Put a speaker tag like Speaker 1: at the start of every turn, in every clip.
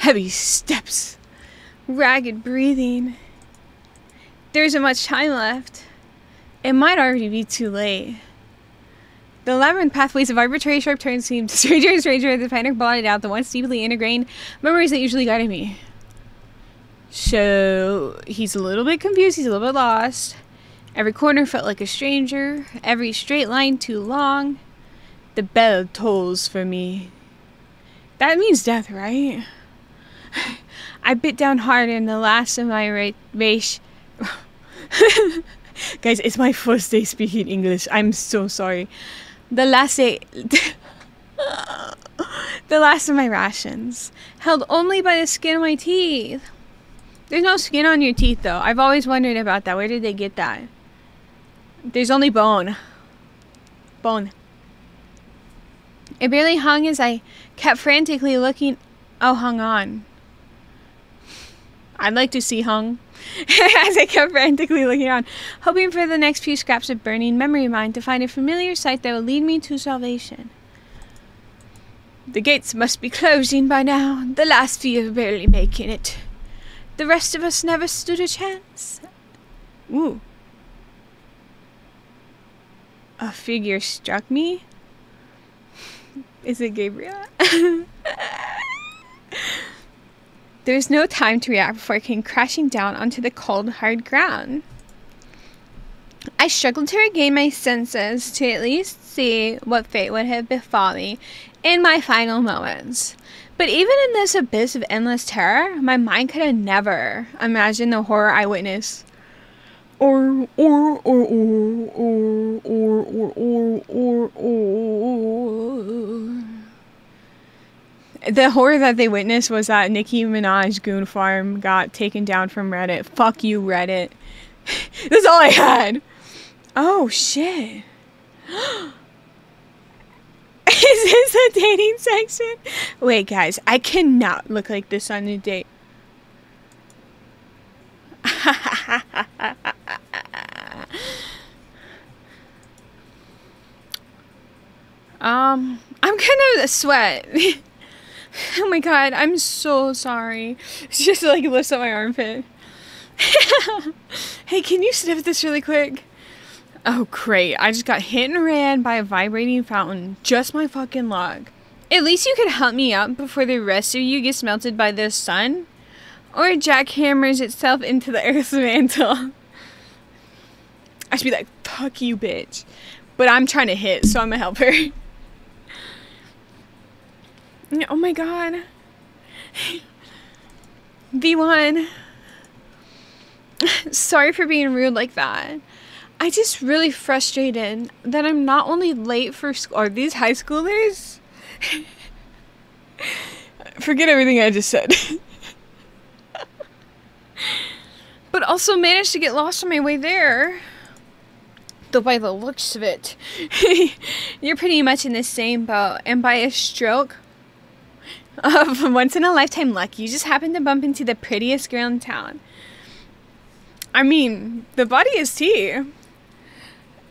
Speaker 1: Heavy steps. Ragged breathing. There isn't much time left. It might already be too late. The labyrinth pathways of arbitrary sharp turns seemed stranger and stranger as the panic blotted out the once deeply ingrained memories that usually guided me. So, he's a little bit confused, he's a little bit lost. Every corner felt like a stranger, every straight line too long. The bell tolls for me. That means death, right? I bit down hard and the last of my race. Guys, it's my first day speaking English. I'm so sorry. The last of my rations, held only by the skin of my teeth. There's no skin on your teeth, though. I've always wondered about that. Where did they get that? There's only bone. Bone. It barely hung as I kept frantically looking. Oh, hung on. I'd like to see hung. As I kept frantically looking around, hoping for the next few scraps of burning memory of mine to find a familiar sight that would lead me to salvation. The gates must be closing by now. The last few are barely making it. The rest of us never stood a chance. Ooh. A figure struck me? Is it Gabrielle? There was no time to react before I came crashing down onto the cold, hard ground. I struggled to regain my senses to at least see what fate would have befallen me in my final moments. But even in this abyss of endless terror, my mind could have never imagined the horror I witnessed. The horror that they witnessed was that Nicki Minaj Goon Farm got taken down from Reddit. Fuck you, Reddit. That's all I had. Oh, shit. Is this a dating section? Wait, guys. I cannot look like this on a date. I'm gonna sweat. Oh my god, I'm so sorry. It's just like lifts up my armpit. Hey, can you sniff this really quick? Oh great, I just got hit and ran by a vibrating fountain. Just my fucking luck. At least you could help me up before the rest of you gets melted by the sun. Or jackhammers itself into the earth's mantle. I should be like, fuck you, bitch. But I'm trying to hit, so I'm gonna help her. Oh my god. V1. Sorry for being rude like that. I just really frustrated that I'm not only late for school. Are these high schoolers? Forget everything I just said. But also managed to get lost on my way there. Though by the looks of it, you're pretty much in the same boat. And by a stroke of once-in-a-lifetime luck, you just happened to bump into the prettiest girl in town. I mean, the body is tea.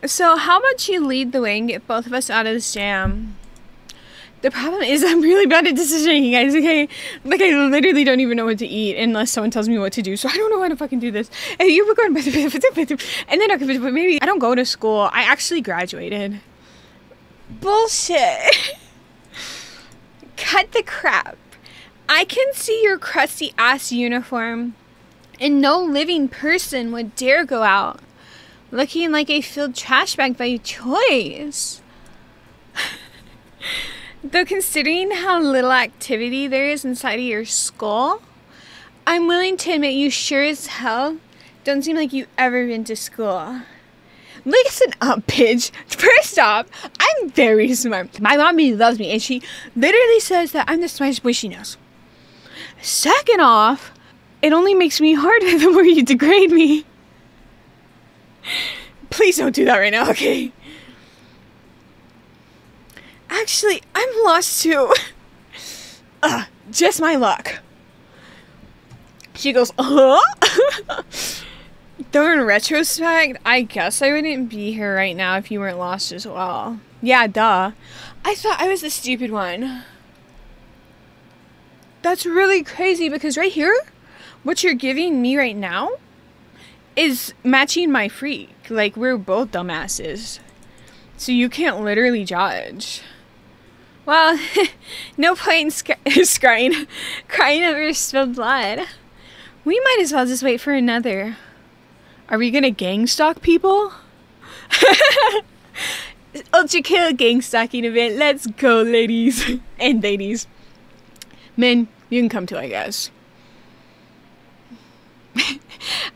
Speaker 1: So how about you lead the way and get both of us out of this jam? The problem is I'm really bad at decision making, guys, okay? Like, I literally don't even know what to eat unless someone tells me what to do, so I don't know how to fucking do this. And you were going, and then, okay, but maybe I don't go to school. I actually graduated. Bullshit. Cut the crap. I can see your crusty ass uniform, and no living person would dare go out looking like a filled trash bag by choice. Though considering how little activity there is inside of your skull, I'm willing to admit you sure as hell don't seem like you've ever been to school. Listen up, bitch. First off, I'm very smart. My mommy loves me, and she literally says that I'm the smartest boy she knows. Second off, it only makes me harder the more you degrade me. Please don't do that right now, okay? Actually, I'm lost too. Just my luck. She goes, Though in retrospect, I guess I wouldn't be here right now if you weren't lost as well. Yeah, duh. I thought I was the stupid one. That's really crazy because right here, what you're giving me right now is matching my freak. Like, we're both dumbasses. So you can't literally judge. Well, no point in crying over spilled blood. We might as well just wait for another. Are we gonna gang stalk people? ULTRAKILL gang stalking event. Let's go, ladies. And ladies. Men, you can come too, I guess.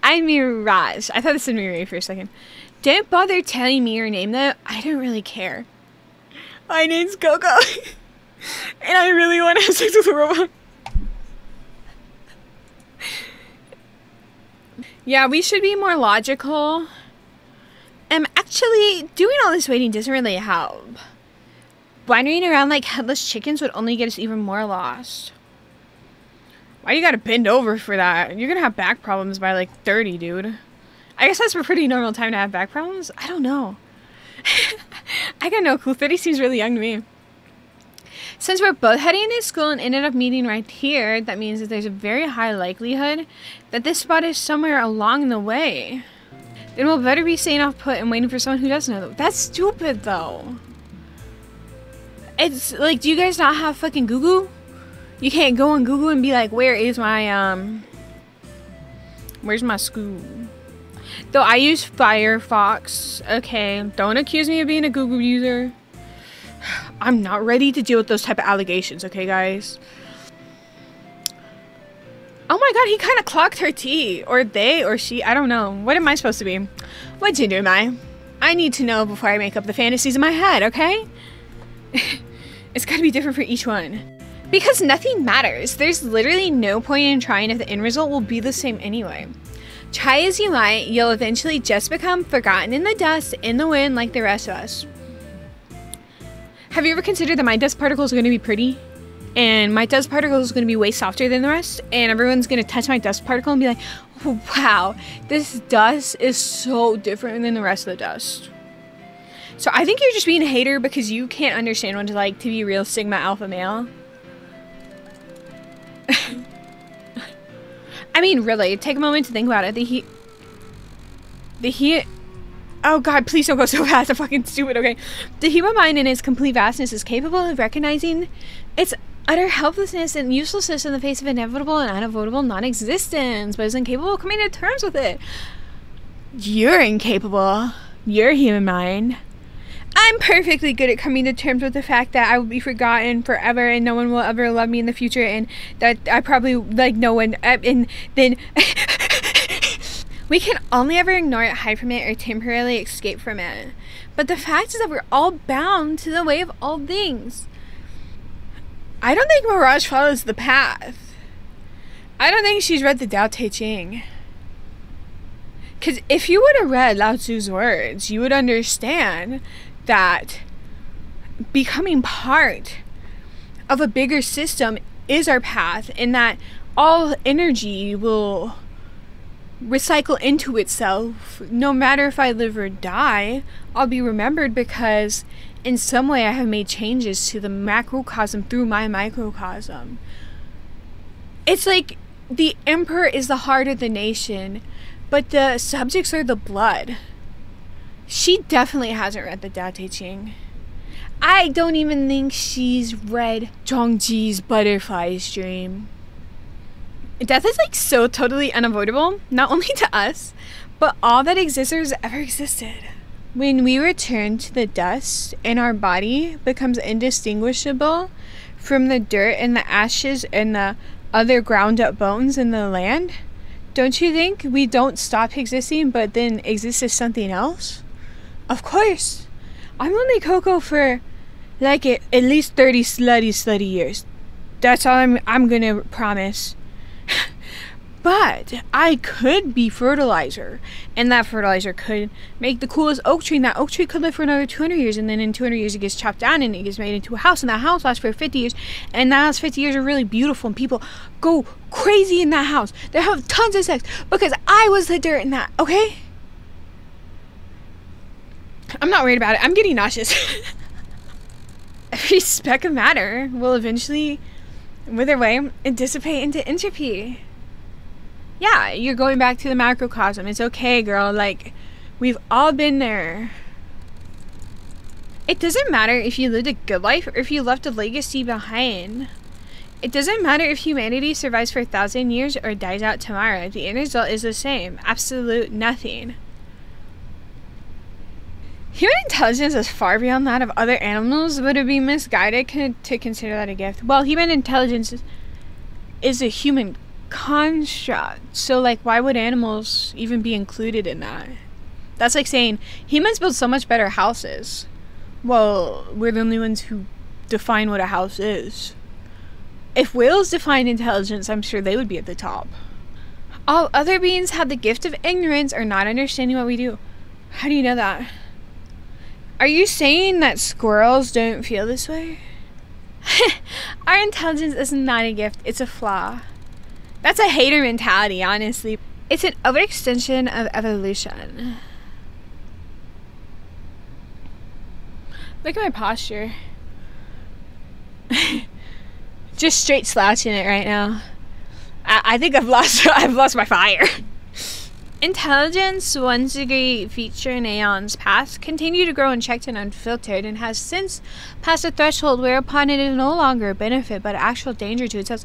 Speaker 1: I'm Mirage. I thought this was Mirai for a second. Don't bother telling me your name, though. I don't really care. My name's Coco. And I really want to have sex with a robot. Yeah, we should be more logical. Actually, doing all this waiting doesn't really help. Wandering around like headless chickens would only get us even more lost. Why you gotta bend over for that? You're gonna have back problems by like 30, dude. I guess that's a pretty normal time to have back problems. I don't know. I got no clue. 30 seems really young to me. Since we're both heading to school and ended up meeting right here, that means that there's a very high likelihood that this spot is somewhere along the way. Then we'll better be staying off put and waiting for someone who doesn't know. That's stupid, though. It's like, do you guys not have fucking Google? You can't go on Google and be like, where is my, where's my school? Though I use Firefox. Okay, don't accuse me of being a Google user. I'm not ready to deal with those type of allegations, okay, guys? Oh my god, he kind of clocked her T. Or they, or she, I don't know. What am I supposed to be? What gender am I? I need to know before I make up the fantasies in my head, okay? It's gotta be different for each one. Because nothing matters. There's literally no point in trying if the end result will be the same anyway. Try as you might, you'll eventually just become forgotten in the dust, in the wind, like the rest of us. Have you ever considered that my dust particles are going to be pretty? And my dust particle is going to be way softer than the rest? And everyone's going to touch my dust particle and be like, oh, wow, this dust is so different than the rest of the dust. So I think you're just being a hater because you can't understand what it's like to be a real Sigma Alpha male. I mean, really, take a moment to think about it. Oh god, please don't go so fast. I'm fucking stupid, okay? The human mind in its complete vastness is capable of recognizing its utter helplessness and uselessness in the face of inevitable and unavoidable non-existence, but is incapable of coming to terms with it. You're incapable. Your human mind. I'm perfectly good at coming to terms with the fact that I will be forgotten forever and no one will ever love me in the future, and that I probably, like, no one, and then we can only ever ignore it, hide from it, or temporarily escape from it. But the fact is that we're all bound to the way of all things. I don't think Mirage follows the path. I don't think she's read the Tao Te Ching. Because if you would have read Lao Tzu's words, you would understand that becoming part of a bigger system is our path, and that all energy will recycle into itself. No matter if I live or die, I'll be remembered because in some way I have made changes to the macrocosm through my microcosm. It's like the emperor is the heart of the nation, but the subjects are the blood. She definitely hasn't read the Tao Te Ching. I don't even think she's read Zhuangji's Butterfly's Dream. Death is like so totally unavoidable, not only to us, but all that exists or has ever existed. When we return to the dust and our body becomes indistinguishable from the dirt and the ashes and the other ground up bones in the land, don't you think we don't stop existing but then exist as something else? Of course. I'm only Coco for like at least 30 slutty years. That's all I'm gonna promise. But I could be fertilizer, and that fertilizer could make the coolest oak tree, and that oak tree could live for another 200 years, and then in 200 years it gets chopped down and it gets made into a house, and that house lasts for 50 years, and that last 50 years are really beautiful, and people go crazy in that house. They have tons of sex because I was the dirt in that, okay? I'm not worried about it. I'm getting nauseous. Every speck of matter will eventually wither away and dissipate into entropy. Yeah, you're going back to the macrocosm. It's okay, girl. Like, we've all been there. It doesn't matter if you lived a good life or if you left a legacy behind. It doesn't matter if humanity survives for 1,000 years or dies out tomorrow. The end result is the same. Absolute nothing. Human intelligence is far beyond that of other animals. Would it be misguided to consider that a gift? Well, human intelligence is a human construct. So, like, why would animals even be included in that? That's like saying humans build so much better houses. Well, we're the only ones who define what a house is. If whales defined intelligence, I'm sure they would be at the top. All other beings have the gift of ignorance or not understanding what we do. How do you know that? Are you saying that squirrels don't feel this way? Our intelligence is not a gift, it's a flaw. That's a hater mentality, honestly. It's an overextension of evolution. Look at my posture. Just straight slouching it right now. I think I've lost my fire. Intelligence, once a great feature in aeons past, continued to grow unchecked and unfiltered, and has since passed a threshold whereupon it is no longer a benefit but actual danger to itself.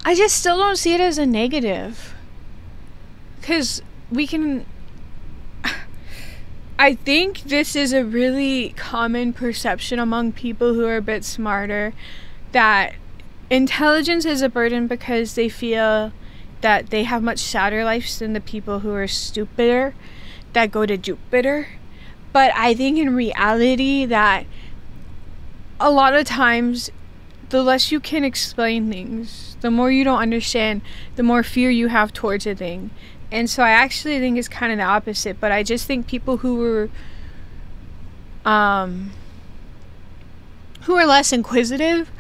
Speaker 1: I just still don't see it as a negative. Because we can... I think this is a really common perception among people who are a bit smarter, that intelligence is a burden because they feel that they have much sadder lives than the people who are stupider that go to Jupiter. But I think in reality that a lot of times the less you can explain things, the more you don't understand, the more fear you have towards a thing. And so I actually think it's kind of the opposite, but I just think people who are less inquisitive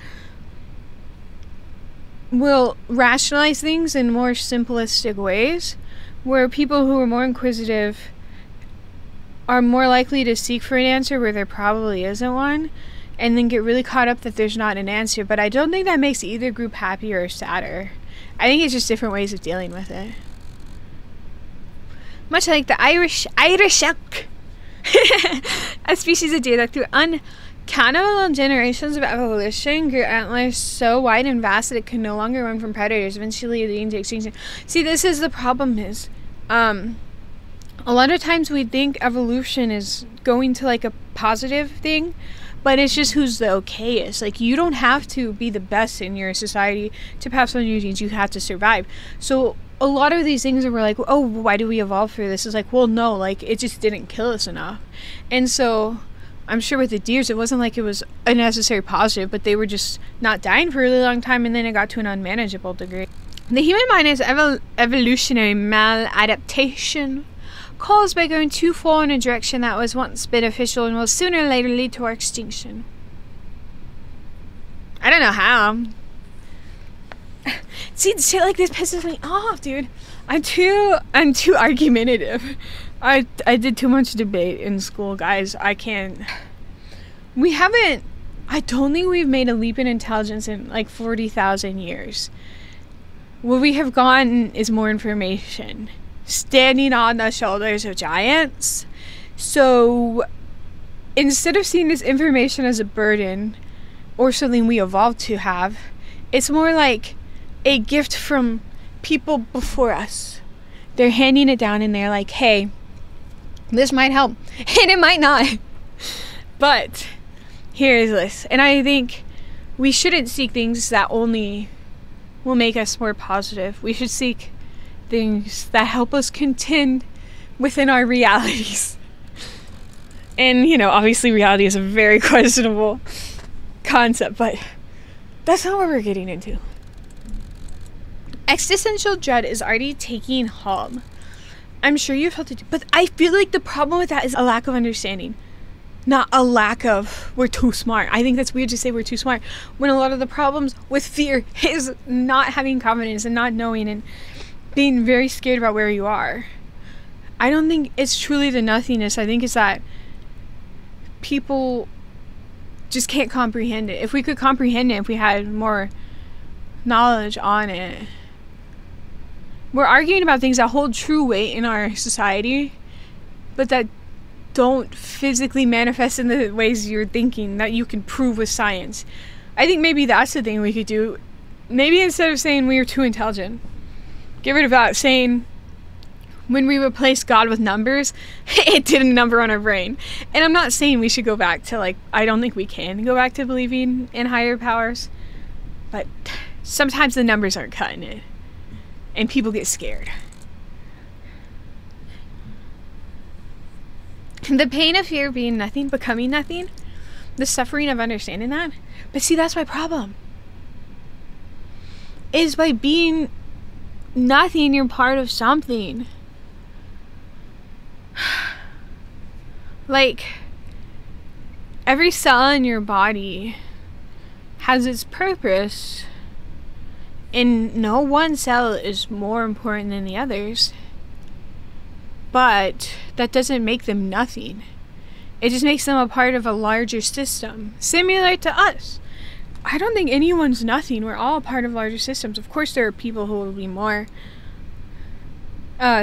Speaker 1: will rationalize things in more simplistic ways, where people who are more inquisitive are more likely to seek for an answer where there probably isn't one, and then get really caught up that there's not an answer. But I don't think that makes either group happier or sadder. I think it's just different ways of dealing with it. Much like the Irish elk, a species of deer that through uncountable generations of evolution grew antlers so wide and vast that it could no longer run from predators, eventually leading to extinction. See, this is the problem is, a lot of times we think evolution is going to like a positive thing, but it's just who's the okayest. Like, you don't have to be the best in your society to pass on your genes. You have to survive. So a lot of these things that we're like, oh, why do we evolve for this? It's like, well, no, like, it just didn't kill us enough. And so I'm sure with the deers, it wasn't like it was a necessary positive, but they were just not dying for a really long time, and then it got to an unmanageable degree. The human mind is evolutionary maladaptation, caused by going too far in a direction that was once beneficial and will sooner or later lead to our extinction. I don't know how. See, shit like this pisses me off, dude. I'm too argumentative. I did too much debate in school, guys. I don't think we've made a leap in intelligence in like 40,000 years. What we have gotten is more information, standing on the shoulders of giants. So instead of seeing this information as a burden or something we evolved to have, it's more like a gift from people before us. They're handing it down and they're like, hey, this might help, and it might not, but here is this. And I think we shouldn't seek things that only will make us more positive. We should seek things that help us contend within our realities. And, you know, obviously reality is a very questionable concept, but that's not what we're getting into. Existential dread is already taking hold. I'm sure you've felt it, but I feel like the problem with that is a lack of understanding, not a lack of we're too smart. I think that's weird to say we're too smart when a lot of the problems with fear is not having confidence and not knowing and being very scared about where you are. I don't think it's truly the nothingness. I think it's that people just can't comprehend it. If we could comprehend it, if we had more knowledge on it. We're arguing about things that hold true weight in our society, but that don't physically manifest in the ways you're thinking that you can prove with science. I think maybe that's the thing we could do. Maybe instead of saying we are too intelligent, get rid of that, saying when we replace God with numbers, it did a number on our brain. And I'm not saying we should go back to, like, I don't think we can go back to believing in higher powers, but sometimes the numbers aren't cutting it and people get scared. The pain of fear being nothing, becoming nothing, the suffering of understanding that. But see, that's my problem. Is by being nothing, you're part of something. Like, every cell in your body has its purpose, and no one cell is more important than the others. But that doesn't make them nothing. It just makes them a part of a larger system, similar to us. I don't think anyone's nothing. We're all a part of larger systems. Of course, there are people who will be more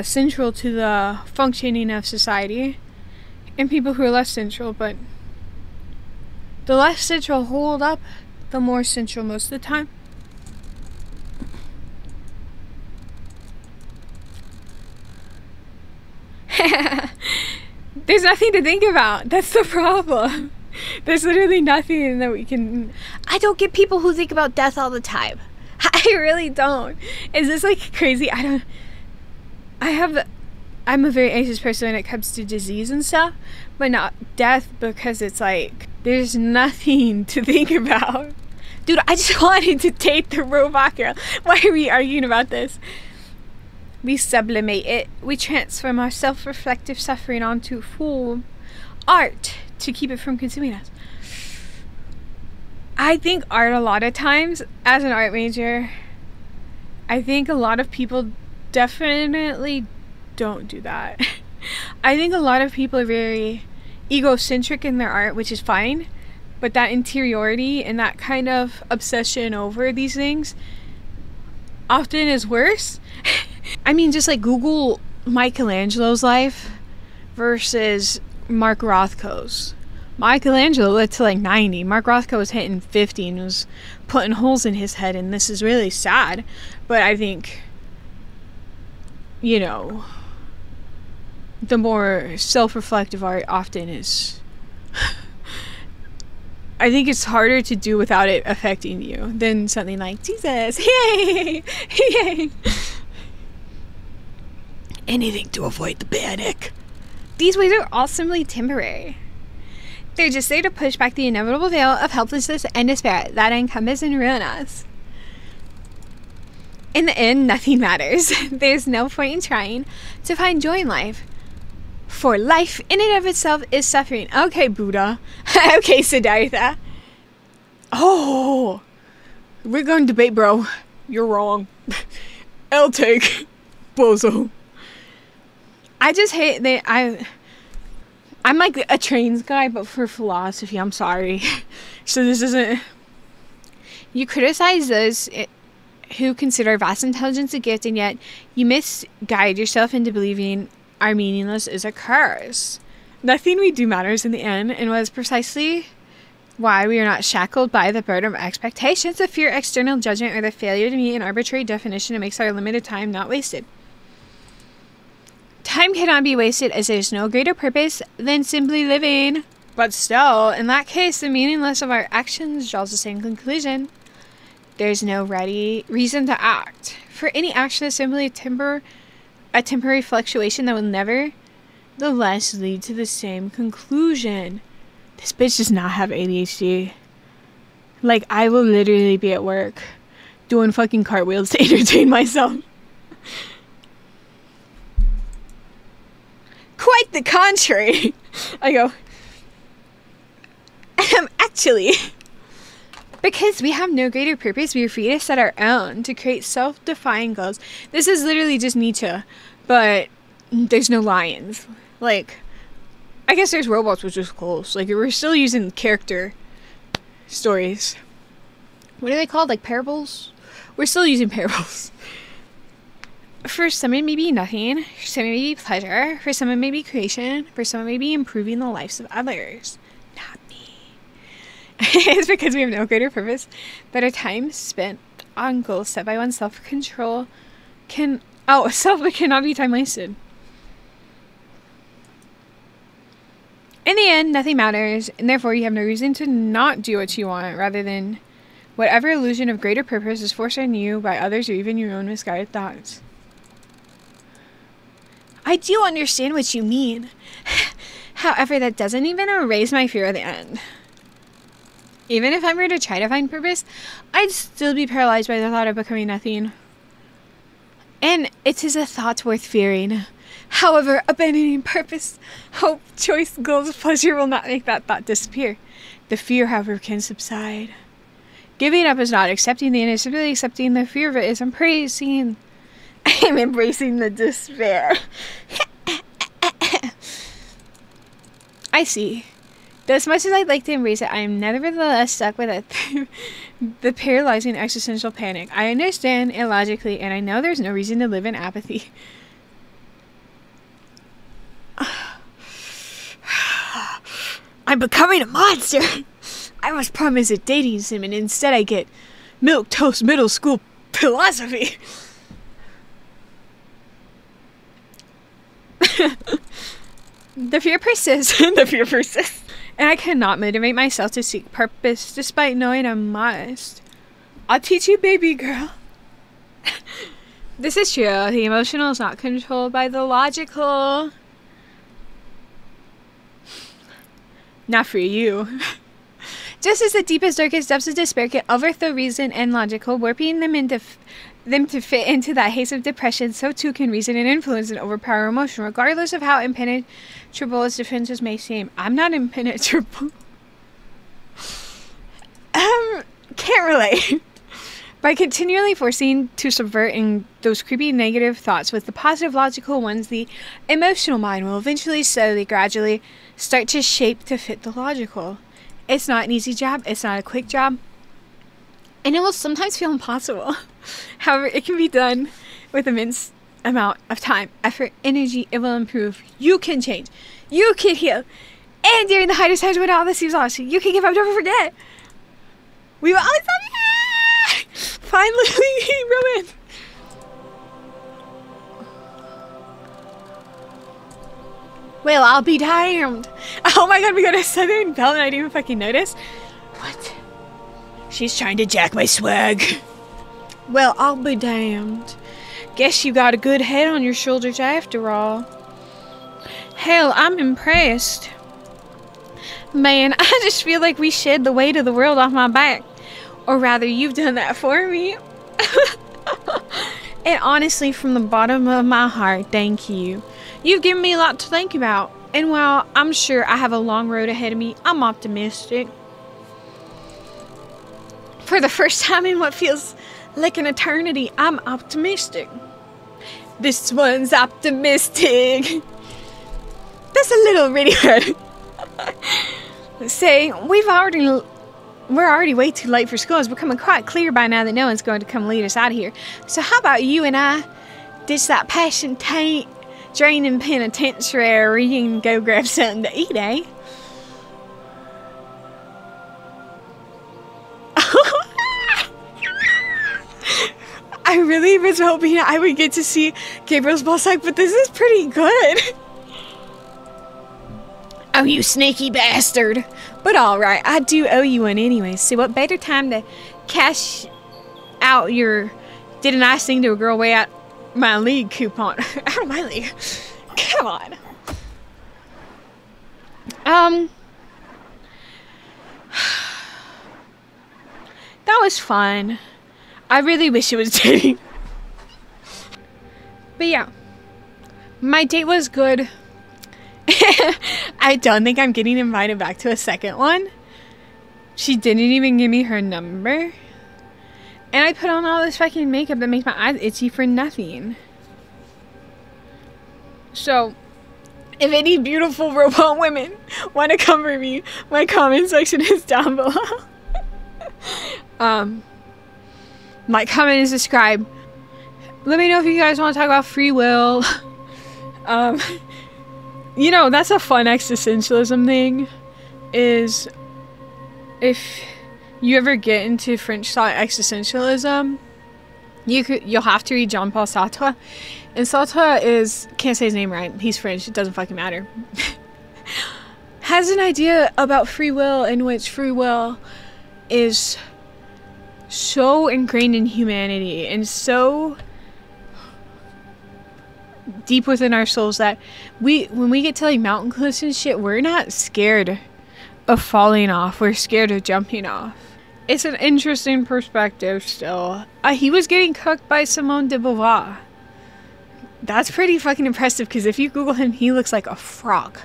Speaker 1: central to the functioning of society, and people who are less central, but the less central hold up the more central most of the time. There's nothing to think about. That's the problem. There's literally nothing that we can... I don't get people who think about death all the time. I really don't. Is this like crazy? I'm a very anxious person when it comes to disease and stuff, but not death, because it's like there's nothing to think about. Dude, I just wanted to date the robot girl. Why are we arguing about this? We sublimate it. We transform our self-reflective suffering onto full art to keep it from consuming us. I think art, a lot of times, as an art major, I think a lot of people definitely don't do that. I think a lot of people are very egocentric in their art, which is fine, but that interiority and that kind of obsession over these things often is worse. I mean, just like Google Michelangelo's life versus Mark Rothko's. Michelangelo lived to like 90. Mark Rothko was hitting 50 and was putting holes in his head, and this is really sad. But I think, you know, the more self-reflective art often is... I think it's harder to do without it affecting you than something like Jesus, yay, yay. Anything to avoid the panic. These ways are all simply temporary. They're just there to push back the inevitable veil of helplessness and despair that encompass and ruin us. In the end, nothing matters. There's no point in trying to find joy in life. For life in and of itself is suffering. Okay, Buddha. Okay, Siddhartha. Oh, we're going to debate, bro. You're wrong. I'll take bozo. I just hate that I'm like a trains guy, but for philosophy. I'm sorry. So this isn't... You criticize those who consider vast intelligence a gift, and yet you misguide yourself into believing are meaningless is a curse. Nothing we do matters in the end, and was precisely why we are not shackled by the burden of expectations, the fear of external judgment, or the failure to meet an arbitrary definition that makes our limited time not wasted. Time cannot be wasted, as there is no greater purpose than simply living. But still, in that case, the meaninglessness of our actions draws the same conclusion. There is no ready reason to act, for any action is simply a temporary fluctuation that will nevertheless lead to the same conclusion. This bitch does not have ADHD. Like, I will literally be at work doing fucking cartwheels to entertain myself. Quite the contrary. I go, actually, because we have no greater purpose, we are free to set our own, to create self-defined goals. This is literally just Nietzsche, but there's no lions. Like, I guess there's robots, which is close. Like, we're still using character stories. What are they called? Like parables? We're still using parables. For some it may be nothing, for some it may be pleasure, for some it may be creation, for some it may be improving the lives of others. Not me. It's because we have no greater purpose that our time spent on goals set by one's self-control cannot be time wasted. In the end, nothing matters, and therefore you have no reason to not do what you want, rather than whatever illusion of greater purpose is forced on you by others or even your own misguided thoughts. I do understand what you mean. However, that doesn't even erase my fear of the end. Even if I were to try to find purpose, I'd still be paralyzed by the thought of becoming nothing. And it is a thought worth fearing. However, abandoning purpose, hope, choice, goals, pleasure will not make that thought disappear. The fear, however, can subside. Giving up is not accepting the end, it's simply accepting the fear of it is embracing. I'm embracing the despair. I see. Though as much as I'd like to embrace it, I am nevertheless stuck with it. The paralyzing existential panic. I understand it logically, and I know there's no reason to live in apathy. I'm becoming a monster. I was promised a dating sim, and instead I get milquetoast middle school philosophy. The fear persists. The fear persists. And I cannot motivate myself to seek purpose despite knowing I must. I'll teach you, baby girl. This is true. The emotional is not controlled by the logical. Not for you. Just as the deepest, darkest depths of despair can overthrow reason and logical, warping them to fit into that haze of depression, so too can reason and influence and overpower emotion, regardless of how impenetrable its defenses may seem. I'm not impenetrable. Can't relate. By continually forcing to subvert in those creepy negative thoughts with the positive logical ones, the emotional mind will eventually, slowly, gradually start to shape to fit the logical. It's not an easy job. It's not a quick job. And it will sometimes feel impossible. However, it can be done with immense amount of time, effort, energy. It will improve. You can change. You can heal. And during the hardest times when all this seems lost, you can give up. Don't forget. We will always love you. Finally, Rowan. Well, I'll be damned. Oh my god, we got a Southern belle and I didn't even fucking notice. What? She's trying to jack my swag. Well, I'll be damned. Guess you got a good head on your shoulders after all. Hell, I'm impressed. Man, I just feel like we shed the weight of the world off my back. Or rather, you've done that for me. And honestly, from the bottom of my heart, thank you. You've given me a lot to think about. And while I'm sure I have a long road ahead of me, I'm optimistic. For the first time in what feels like an eternity, I'm optimistic. This one's optimistic. That's a little Radiohead. Say, we're already way too late for school. It's becoming quite clear by now that no one's going to come lead us out of here. So how about you and I ditch that passion taint, draining penitentiary and go grab something to eat, eh? I really was hoping I would get to see Gabrielle's ball sack, but this is pretty good. Oh, you sneaky bastard. But alright, I do owe you one anyway, so what better time to cash out your did a nice thing to a girl way out my league coupon. Out of my league. Come on. That was fun. I really wish it was dating. But yeah. My date was good. I don't think I'm getting invited back to a second one. She didn't even give me her number. And I put on all this fucking makeup that makes my eyes itchy for nothing. So, if any beautiful robot women want to come for me, my comment section is down below. Like, comment, and subscribe. Let me know if you guys want to talk about free will. You know, that's a fun existentialism thing, is if you ever get into French thought existentialism, you'll have to read Jean-Paul Sartre. And Sartre is, can't say his name right, he's French, it doesn't fucking matter. Has an idea about free will, in which free will is so ingrained in humanity and so deep within our souls that when we get to like mountain cliffs and shit, we're not scared of falling off, we're scared of jumping off. It's an interesting perspective still. He was getting cooked by Simone de Beauvoir. That's pretty fucking impressive, because if you Google him, he looks like a frog.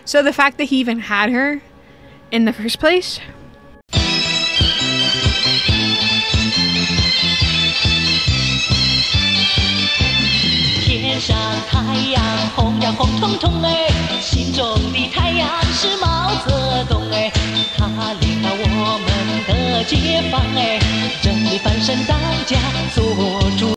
Speaker 1: So the fact that he even had her in the first place.
Speaker 2: 天上太阳红呀红彤彤哎，心中的太阳是毛泽东哎，他领导我们的解放哎，真理翻身当家做主。